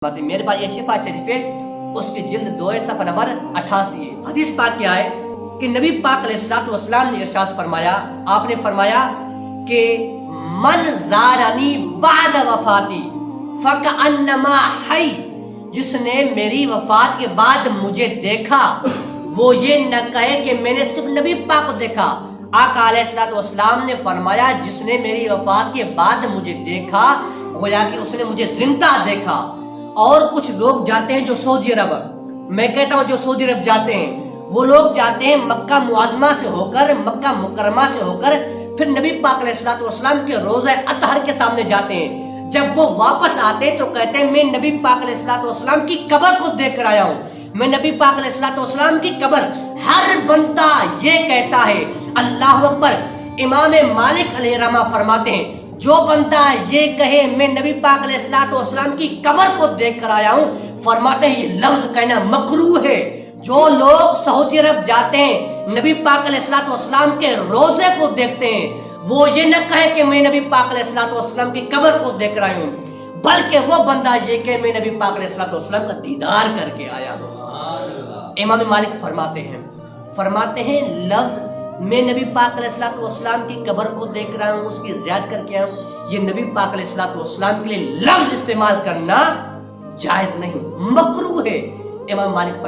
میرے پاس یہ شفا شریف ہے، اس کی جلد 2 صفحہ نمبر 88 ہے۔ حدیث پاک کیا ہے کہ نبی پاک علیہ السلام نے ارشاد فرمایا، آپ نے فرمایا کہ من زارنی بعد وفاتی فکأنما حی، جس نے میری وفات کے بعد مجھے دیکھا وہ یہ نہ کہے کہ میں نے صرف نبی پاک کو دیکھا۔ آقا علیہ السلام نے فرمایا جس نے میری وفات کے بعد مجھے دیکھا گویا کہ اس نے مجھے زندہ دیکھا۔ اور کچھ لوگ جاتے ہیں جو سعودی عرب، میں کہتا ہوں جو سعودی عرب جاتے ہیں وہ لوگ جاتے ہیں مکہ معظمہ سے ہو کر، مکہ مکرمہ سے ہو کر، پھر نبی پاک علیہ السلام کے روضہ اطہر کے سامنے جاتے ہیں۔ جب وہ واپس آتے ہیں تو کہتے ہیں میں نبی پاک علیہ السلام کی قبر کو دیکھ کر آیا ہوں، میں نبی پاک علیہ السلام کی قبر۔ ہر بندہ یہ کہتا ہے اللہ اکبر۔ امام مالک علیہ رحمہ فرماتے ہیں جو بندہ یہ کہے میں نبی پاک علیہ السلام کی قبر کو دیکھ کر آیا ہوں، فرماتے ہیں یہ لفظ کہنا مکروہ ہے۔ جو لوگ سعودی عرب جاتے ہیں نبی پاک علیہ السلام کے روضے کو دیکھتے ہیں وہ یہ نہ کہے کہ میں نبی پاک علیہ السلام کی قبر کو دیکھ کر آیا ہوں، بلکہ وہ بندہ یہ کہ میں نبی پاک علیہ السلام کا دیدار کر کے آیا ہوں۔ امام مالک فرماتے ہیں لفظ میں نبی پاک علیہ السلام کی قبر کو دیکھ رہا ہوں، اس کی زیارت کر کے آیا ہوں، یہ نبی پاک علیہ السلام کے لیے لفظ استعمال کرنا جائز نہیں، مکروہ ہے۔ امام مالک